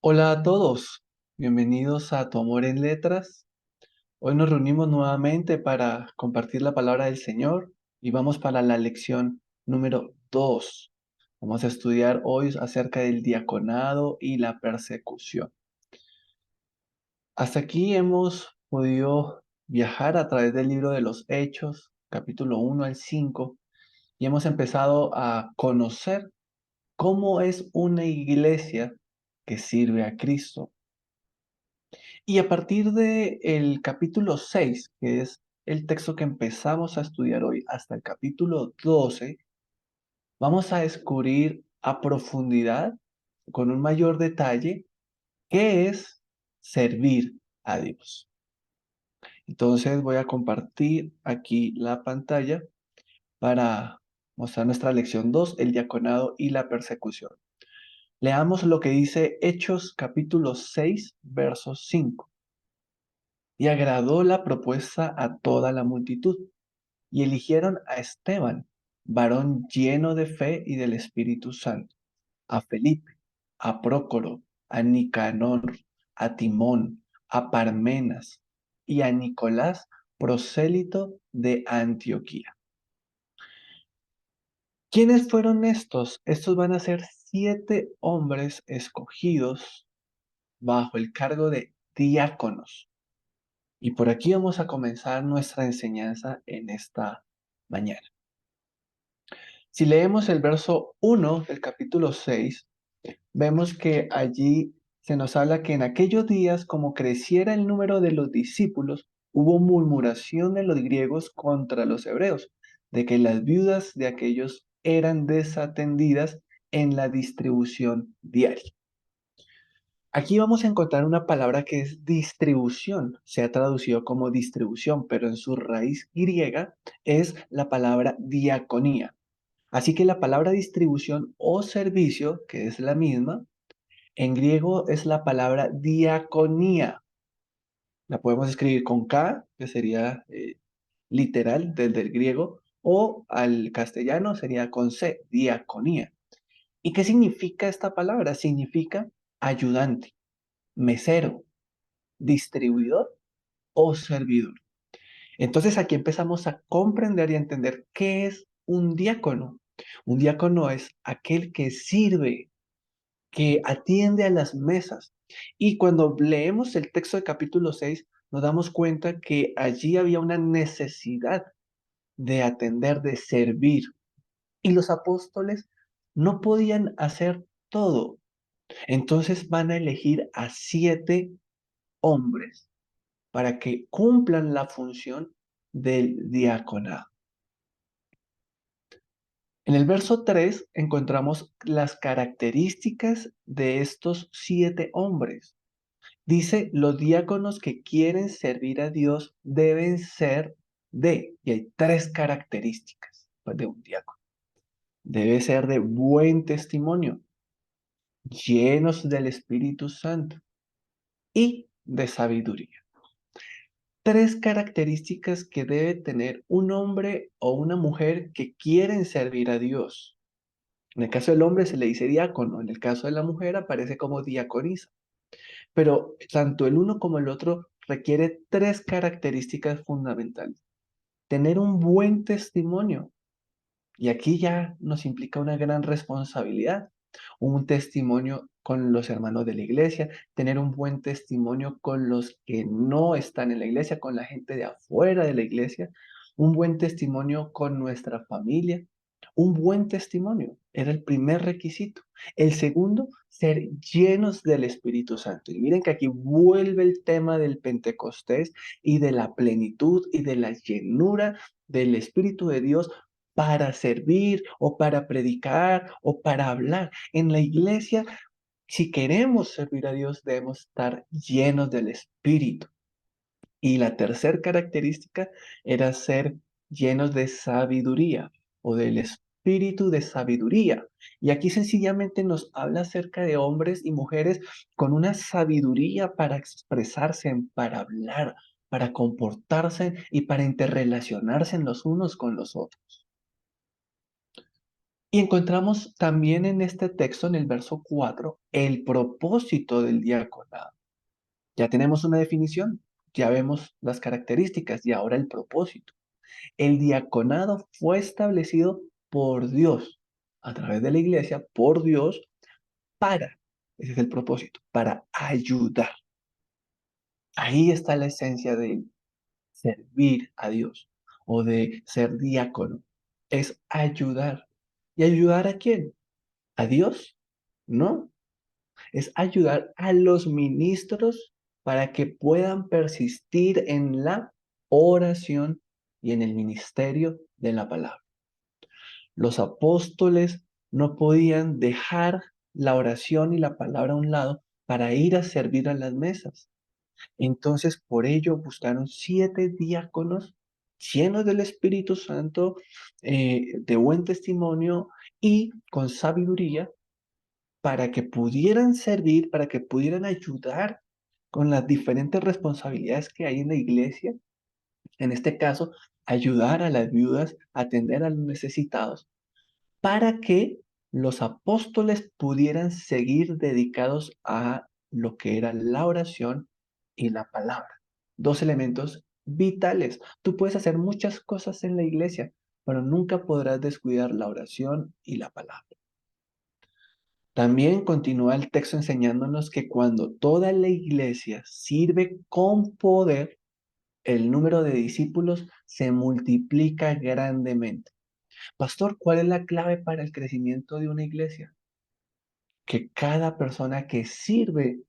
Hola a todos, bienvenidos a Tu Amor en Letras. Hoy nos reunimos nuevamente para compartir la palabra del Señor y vamos para la lección número 2. Vamos a estudiar hoy acerca del diaconado y la persecución. Hasta aquí hemos podido viajar a través del libro de los Hechos, capítulo 1 al 5, y hemos empezado a conocer cómo es una iglesia que sirve a Cristo. Y a partir del capítulo 6, que es el texto que empezamos a estudiar hoy, hasta el capítulo 12, vamos a descubrir a profundidad, con un mayor detalle, qué es servir a Dios. Entonces voy a compartir aquí la pantalla para mostrar nuestra lección 2, el diaconado y la persecución. Leamos lo que dice Hechos capítulo 6, verso 5. Y agradó la propuesta a toda la multitud, y eligieron a Esteban, varón lleno de fe y del Espíritu Santo, a Felipe, a Prócoro, a Nicanor, a Timón, a Parmenas y a Nicolás, prosélito de Antioquía. ¿Quiénes fueron estos? Estos van a ser 7 hombres escogidos bajo el cargo de diáconos. Y por aquí vamos a comenzar nuestra enseñanza en esta mañana. Si leemos el verso 1 del capítulo 6, vemos que allí se nos habla que en aquellos días, como creciera el número de los discípulos, hubo murmuración de los griegos contra los hebreos, de que las viudas de aquellos eran desatendidas en la distribución diaria. Aquí vamos a encontrar una palabra que es distribución. Se ha traducido como distribución, pero en su raíz griega es la palabra diaconía. Así que la palabra distribución o servicio, que es la misma, en griego es la palabra diaconía. La podemos escribir con K, que sería literal desde el griego, o al castellano sería con C, diaconía. ¿Y qué significa esta palabra? Significa ayudante, mesero, distribuidor o servidor. Entonces aquí empezamos a comprender y a entender qué es un diácono. Un diácono es aquel que sirve, que atiende a las mesas. Y cuando leemos el texto del capítulo 6, nos damos cuenta que allí había una necesidad de atender, de servir. Y los apóstoles no podían hacer todo. Entonces van a elegir a 7 hombres para que cumplan la función del diaconado. En el verso 3 encontramos las características de estos 7 hombres. Dice, los diáconos que quieren servir a Dios deben ser y hay 3 características de un diácono. Debe ser de buen testimonio, llenos del Espíritu Santo y de sabiduría. 3 características que debe tener un hombre o una mujer que quieren servir a Dios. En el caso del hombre se le dice diácono, en el caso de la mujer aparece como diaconisa. Pero tanto el uno como el otro requiere 3 características fundamentales. Tener un buen testimonio. Y aquí ya nos implica una gran responsabilidad. Un testimonio con los hermanos de la iglesia, tener un buen testimonio con los que no están en la iglesia, con la gente de afuera de la iglesia, un buen testimonio con nuestra familia. Un buen testimonio era el primer requisito. El segundo, ser llenos del Espíritu Santo. Y miren que aquí vuelve el tema del Pentecostés y de la plenitud y de la llenura del Espíritu de Dios para servir o para predicar o para hablar. En la iglesia, si queremos servir a Dios, debemos estar llenos del Espíritu. Y la tercera característica era ser llenos de sabiduría o del espíritu de sabiduría. Y aquí sencillamente nos habla acerca de hombres y mujeres con una sabiduría para expresarse, para hablar, para comportarse y para interrelacionarse los unos con los otros. Y encontramos también en este texto, en el verso 4, el propósito del diaconado. Ya tenemos una definición, ya vemos las características y ahora el propósito. El diaconado fue establecido por Dios, a través de la iglesia, por Dios, para, ese es el propósito, para ayudar. Ahí está la esencia de servir a Dios o de ser diácono. Es ayudar. ¿Y ayudar a quién? ¿A Dios? No, es ayudar a los ministros para que puedan persistir en la oración y en el ministerio de la palabra. Los apóstoles no podían dejar la oración y la palabra a un lado para ir a servir a las mesas. Entonces, por ello buscaron 7 diáconos llenos del Espíritu Santo, de buen testimonio y con sabiduría para que pudieran servir, para que pudieran ayudar con las diferentes responsabilidades que hay en la iglesia. En este caso, ayudar a las viudas, atender a los necesitados, para que los apóstoles pudieran seguir dedicados a lo que era la oración y la palabra. 2 elementos vitales. Tú puedes hacer muchas cosas en la iglesia, pero nunca podrás descuidar la oración y la palabra. También continúa el texto enseñándonos que cuando toda la iglesia sirve con poder, el número de discípulos se multiplica grandemente. Pastor, ¿cuál es la clave para el crecimiento de una iglesia? Que cada persona que sirve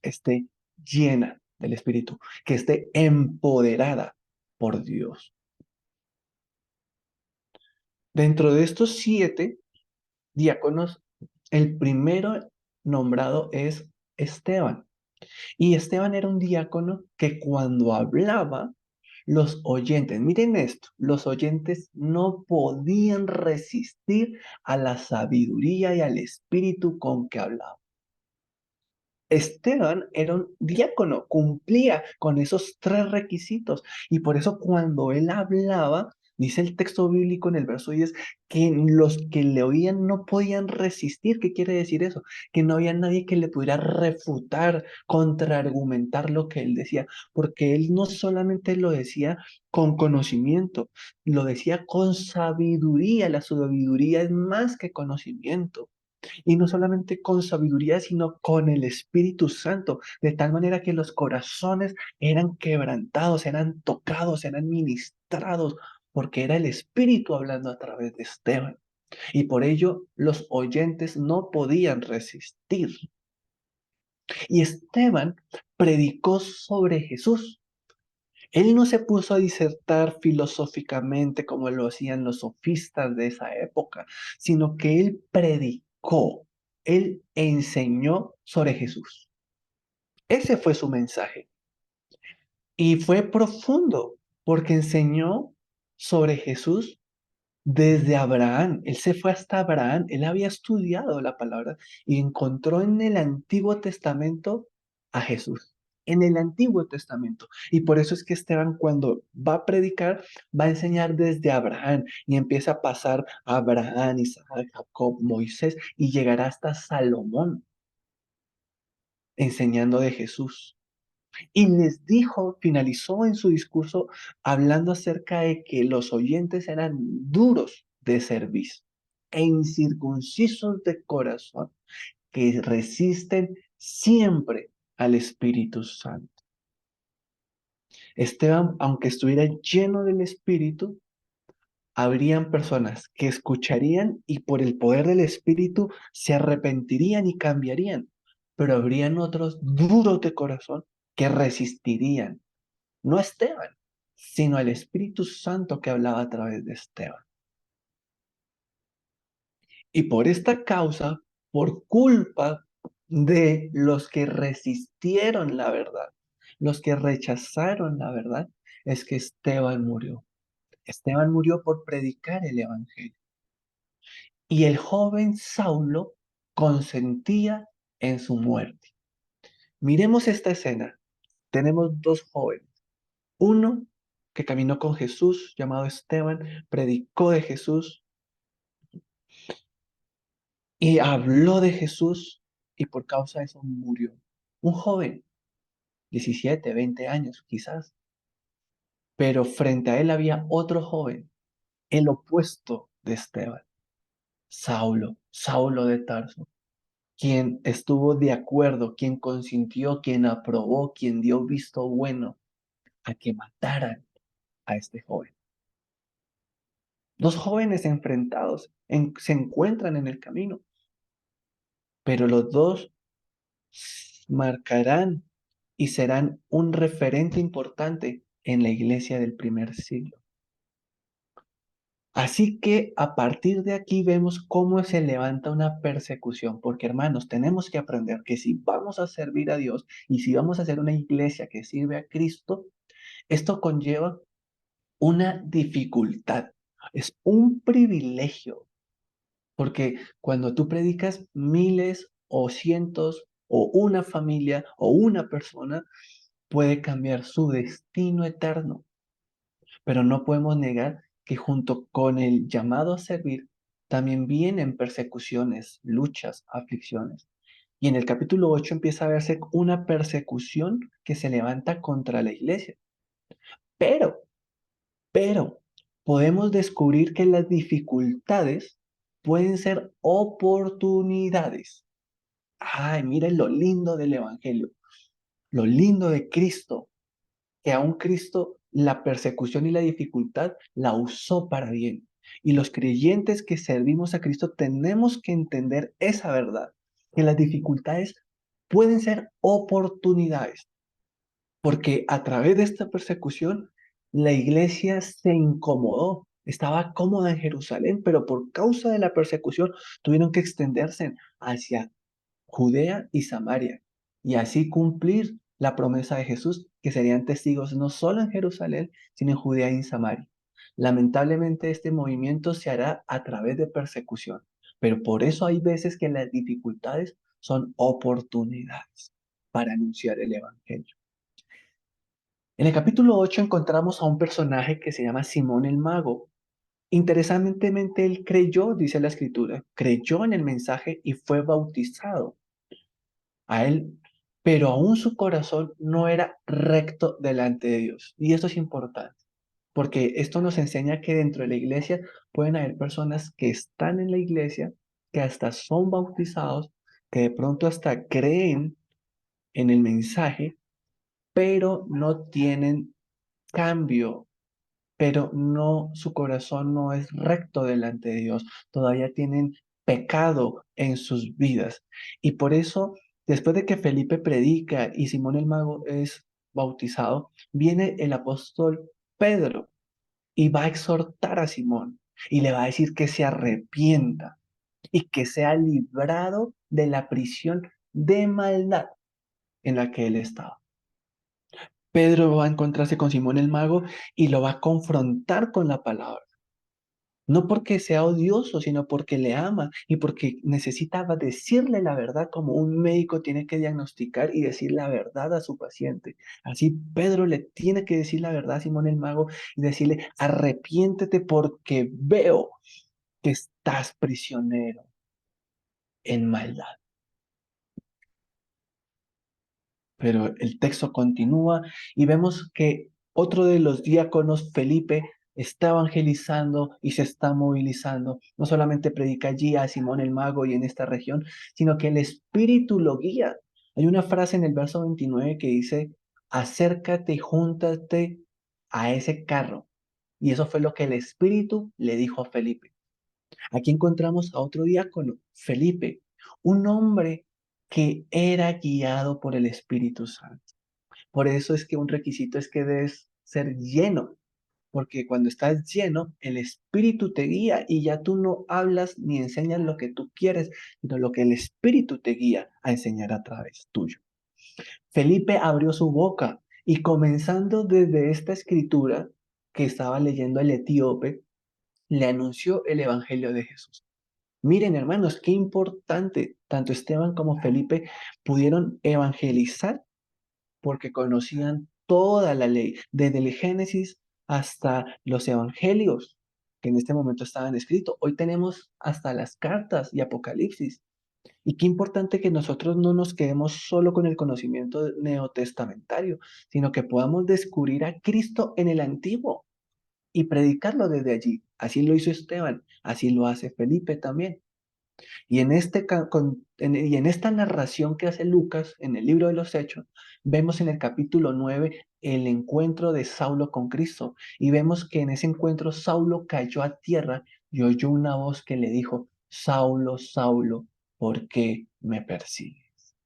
esté llena del Espíritu, que esté empoderada por Dios. Dentro de estos 7 diáconos, el primero nombrado es Esteban. Y Esteban era un diácono que cuando hablaba, los oyentes, miren esto, los oyentes no podían resistir a la sabiduría y al espíritu con que hablaba. Esteban era un diácono, cumplía con esos 3 requisitos. Y por eso cuando él hablaba, dice el texto bíblico en el verso 10, que los que le oían no podían resistir. ¿Qué quiere decir eso? Que no había nadie que le pudiera refutar, contraargumentar lo que él decía, porque él no solamente lo decía con conocimiento, lo decía con sabiduría. La sabiduría es más que conocimiento. Y no solamente con sabiduría, sino con el Espíritu Santo, de tal manera que los corazones eran quebrantados, eran tocados, eran ministrados, porque era el Espíritu hablando a través de Esteban. Y por ello los oyentes no podían resistir. Y Esteban predicó sobre Jesús. Él no se puso a disertar filosóficamente como lo hacían los sofistas de esa época, sino que él predicó, él enseñó sobre Jesús. Ese fue su mensaje. Y fue profundo, porque enseñó sobre Jesús desde Abraham. Él se fue hasta Abraham. Él había estudiado la palabra y encontró en el Antiguo Testamento a Jesús. En el Antiguo Testamento. Y por eso es que Esteban cuando va a predicar, va a enseñar desde Abraham y empieza a pasar a Abraham, Isaac, Jacob, Moisés y llegará hasta Salomón enseñando de Jesús. Y les dijo, finalizó en su discurso hablando acerca de que los oyentes eran duros de cerviz e incircuncisos de corazón, que resisten siempre al Espíritu Santo. Esteban, aunque estuviera lleno del Espíritu, habrían personas que escucharían y por el poder del Espíritu se arrepentirían y cambiarían, pero habrían otros duros de corazón que resistirían. No a Esteban, sino al Espíritu Santo que hablaba a través de Esteban. Y por esta causa, por culpa de los que resistieron la verdad, los que rechazaron la verdad, es que Esteban murió. Esteban murió por predicar el Evangelio. Y el joven Saulo consentía en su muerte. Miremos esta escena. Tenemos 2 jóvenes. Uno que caminó con Jesús, llamado Esteban, predicó de Jesús, y habló de Jesús y por causa de eso murió. Un joven, 17, 20 años quizás, pero frente a él había otro joven, el opuesto de Esteban, Saulo de Tarso, quien estuvo de acuerdo, quien consintió, quien aprobó, quien dio visto bueno a que mataran a este joven. Dos jóvenes enfrentados se encuentran en el camino, pero los dos marcarán y serán un referente importante en la iglesia del primer siglo. Así que a partir de aquí vemos cómo se levanta una persecución, porque hermanos, tenemos que aprender que si vamos a servir a Dios y si vamos a ser una iglesia que sirve a Cristo, esto conlleva una dificultad. Es un privilegio, porque cuando tú predicas, miles o cientos o una familia o una persona puede cambiar su destino eterno. Pero no podemos negar que junto con el llamado a servir, también vienen persecuciones, luchas, aflicciones. Y en el capítulo 8 empieza a verse una persecución que se levanta contra la iglesia. Pero, pero, podemos descubrir que las dificultades pueden ser oportunidades. Ay, miren lo lindo del Evangelio, lo lindo de Cristo, que aún Cristo la persecución y la dificultad la usó para bien. Y los creyentes que servimos a Cristo tenemos que entender esa verdad, que las dificultades pueden ser oportunidades, porque a través de esta persecución la iglesia se incomodó. Estaba cómoda en Jerusalén, pero por causa de la persecución tuvieron que extenderse hacia Judea y Samaria, y así cumplir la promesa de Jesús, que serían testigos no solo en Jerusalén, sino en Judea y en Samaria. Lamentablemente este movimiento se hará a través de persecución, pero por eso hay veces que las dificultades son oportunidades para anunciar el Evangelio. En el capítulo 8 encontramos a un personaje que se llama Simón el Mago. Interesantemente, él creyó, dice la escritura, creyó en el mensaje y fue bautizado a él, pero aún su corazón no era recto delante de Dios. Y esto es importante, porque esto nos enseña que dentro de la iglesia pueden haber personas que están en la iglesia, que hasta son bautizados, que de pronto hasta creen en el mensaje, pero no tienen cambio, pero no, su corazón no es recto delante de Dios, todavía tienen pecado en sus vidas. Y por eso, después de que Felipe predica y Simón el Mago es bautizado, viene el apóstol Pedro y va a exhortar a Simón y le va a decir que se arrepienta y que sea librado de la prisión de maldad en la que él estaba. Pedro va a encontrarse con Simón el Mago y lo va a confrontar con la palabra. No porque sea odioso, sino porque le ama y porque necesitaba decirle la verdad como un médico tiene que diagnosticar y decir la verdad a su paciente. Así Pedro le tiene que decir la verdad a Simón el Mago y decirle, arrepiéntete porque veo que estás prisionero en maldad. Pero el texto continúa y vemos que otro de los diáconos, Felipe, está evangelizando y se está movilizando. No solamente predica allí a Simón el Mago y en esta región, sino que el Espíritu lo guía. Hay una frase en el verso 29 que dice, acércate y júntate a ese carro. Y eso fue lo que el Espíritu le dijo a Felipe. Aquí encontramos a otro diácono, Felipe, un hombre que era guiado por el Espíritu Santo. Por eso es que un requisito es que debes ser lleno, porque cuando estás lleno, el Espíritu te guía y ya tú no hablas ni enseñas lo que tú quieres, sino lo que el Espíritu te guía a enseñar a través tuyo. Felipe abrió su boca y comenzando desde esta escritura que estaba leyendo el etíope, le anunció el Evangelio de Jesús. Miren, hermanos, qué importante, tanto Esteban como Felipe pudieron evangelizar porque conocían toda la ley, desde el Génesis hasta los evangelios. que en este momento estaban escritos. Hoy tenemos hasta las cartas y Apocalipsis. Y qué importante que nosotros no nos quedemos solo con el conocimiento neotestamentario, sino que podamos descubrir a Cristo en el Antiguo y predicarlo desde allí. Así lo hizo Esteban, así lo hace Felipe también. Y en esta narración que hace Lucas en el libro de los Hechos, vemos en el capítulo 9 el encuentro de Saulo con Cristo. Y vemos que en ese encuentro Saulo cayó a tierra y oyó una voz que le dijo, Saulo, Saulo, ¿por qué me persigues?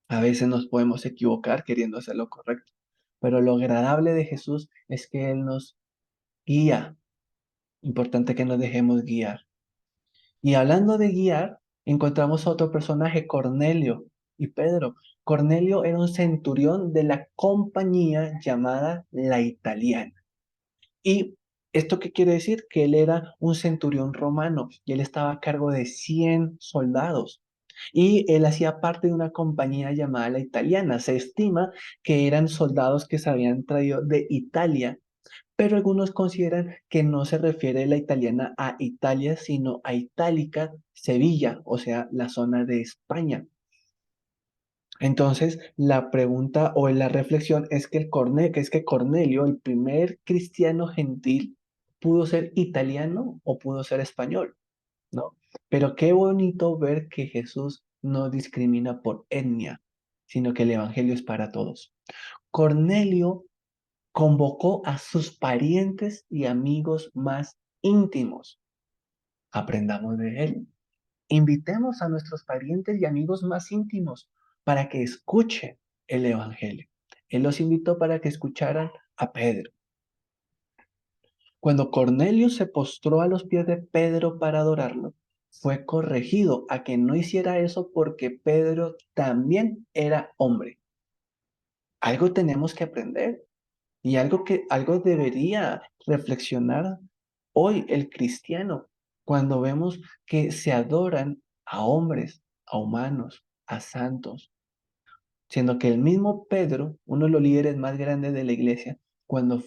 A veces nos podemos equivocar queriendo hacer lo correcto, pero lo agradable de Jesús es que Él nos guía. Importante que nos dejemos guiar. Y hablando de guiar, encontramos a otro personaje, Cornelio y Pedro. Cornelio era un centurión de la compañía llamada la Italiana. ¿Y esto qué quiere decir? Que él era un centurión romano y él estaba a cargo de 100 soldados. Y él hacía parte de una compañía llamada la Italiana. Se estima que eran soldados que se habían traído de Italia, pero algunos consideran que no se refiere la italiana a Italia, sino a Itálica, Sevilla, o sea, la zona de España. Entonces, la pregunta o la reflexión es que Cornelio, el primer cristiano gentil, pudo ser italiano o pudo ser español, ¿no? Pero qué bonito ver que Jesús no discrimina por etnia, sino que el evangelio es para todos. Cornelio convocó a sus parientes y amigos más íntimos. Aprendamos de él. Invitemos a nuestros parientes y amigos más íntimos para que escuchen el Evangelio. Él los invitó para que escucharan a Pedro. Cuando Cornelio se postró a los pies de Pedro para adorarlo, fue corregido a que no hiciera eso porque Pedro también era hombre. Algo tenemos que aprender. Y algo debería reflexionar hoy el cristiano cuando vemos que se adoran a hombres, a humanos, a santos, siendo que el mismo Pedro, uno de los líderes más grandes de la iglesia, cuando,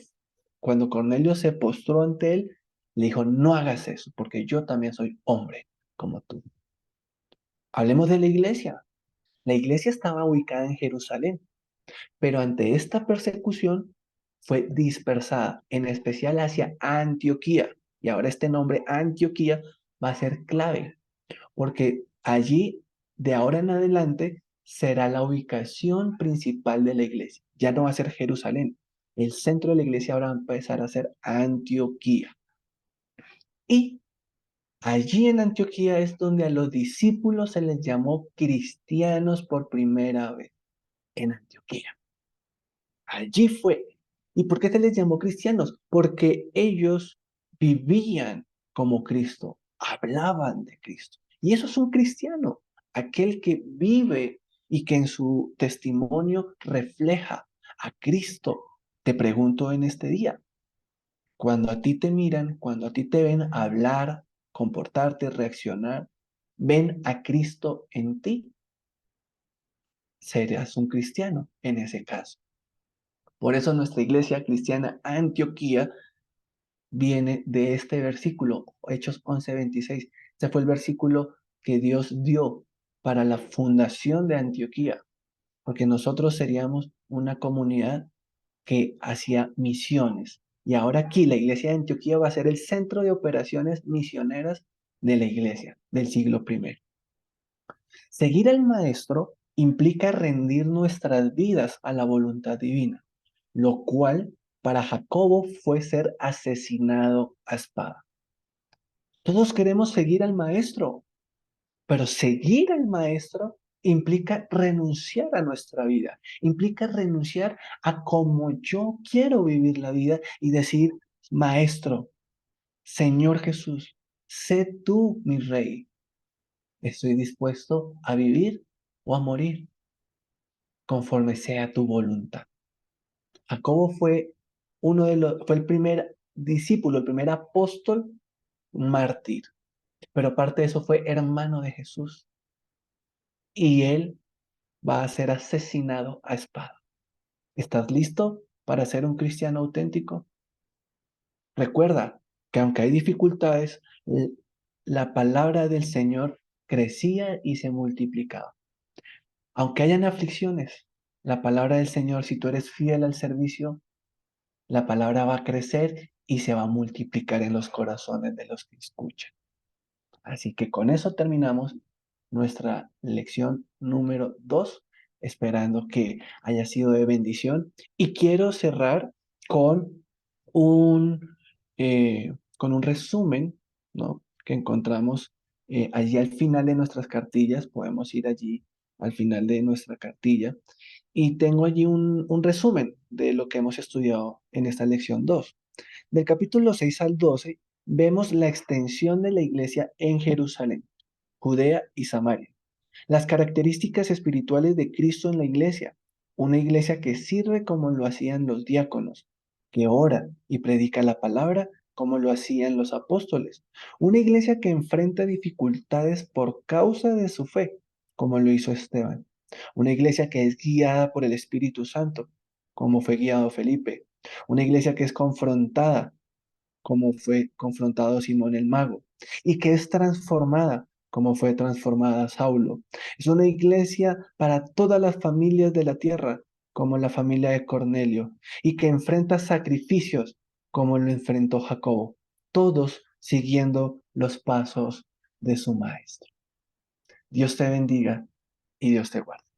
cuando Cornelio se postró ante él, le dijo, no hagas eso, porque yo también soy hombre como tú. Hablemos de la iglesia. La iglesia estaba ubicada en Jerusalén. Pero ante esta persecución fue dispersada, en especial hacia Antioquía. Y ahora este nombre Antioquía va a ser clave, porque allí, de ahora en adelante, será la ubicación principal de la iglesia. Ya no va a ser Jerusalén. El centro de la iglesia ahora va a empezar a ser Antioquía. Y allí en Antioquía es donde a los discípulos se les llamó cristianos por primera vez, en Antioquía. Allí fue. ¿Y por qué se les llamó cristianos? Porque ellos vivían como Cristo, hablaban de Cristo. Y eso es un cristiano, aquel que vive y que en su testimonio refleja a Cristo. Te pregunto en este día, cuando a ti te miran, cuando a ti te ven hablar, comportarte, reaccionar, ven a Cristo en ti, serás un cristiano en ese caso. Por eso nuestra iglesia cristiana Antioquía viene de este versículo, Hechos 11:26. Este fue el versículo que Dios dio para la fundación de Antioquía, porque nosotros seríamos una comunidad que hacía misiones. Y ahora aquí la iglesia de Antioquía va a ser el centro de operaciones misioneras de la iglesia del siglo I. Seguir al Maestro implica rendir nuestras vidas a la voluntad divina, lo cual para Jacobo fue ser asesinado a espada. Todos queremos seguir al Maestro, pero seguir al Maestro implica renunciar a nuestra vida, implica renunciar a cómo yo quiero vivir la vida y decir, Maestro, Señor Jesús, sé tú mi Rey. Estoy dispuesto a vivir o a morir conforme sea tu voluntad. Jacobo fue el primer discípulo, el primer apóstol mártir, pero aparte de eso fue hermano de Jesús y él va a ser asesinado a espada. ¿Estás listo para ser un cristiano auténtico? Recuerda, que aunque hay dificultades, la palabra del Señor crecía y se multiplicaba. Aunque hayan aflicciones, la palabra del Señor, si tú eres fiel al servicio, la palabra va a crecer y se va a multiplicar en los corazones de los que escuchan. Así que con eso terminamos nuestra lección número 2, esperando que haya sido de bendición. Y quiero cerrar con con un resumen, ¿no? Que encontramos allí al final de nuestras cartillas. Podemos ir allí al final de nuestra cartilla. Y tengo allí un resumen de lo que hemos estudiado en esta lección 2. Del capítulo 6 al 12 vemos la extensión de la iglesia en Jerusalén, Judea y Samaria. Las características espirituales de Cristo en la iglesia. Una iglesia que sirve como lo hacían los diáconos, que ora y predica la palabra como lo hacían los apóstoles. Una iglesia que enfrenta dificultades por causa de su fe, como lo hizo Esteban. Una iglesia que es guiada por el Espíritu Santo, como fue guiado Felipe. Una iglesia que es confrontada como fue confrontado Simón el Mago, y que es transformada como fue transformada Saulo. Es una iglesia para todas las familias de la tierra, como la familia de Cornelio, y que enfrenta sacrificios como lo enfrentó Jacobo, todos siguiendo los pasos de su maestro. Dios te bendiga y Dios te guarde.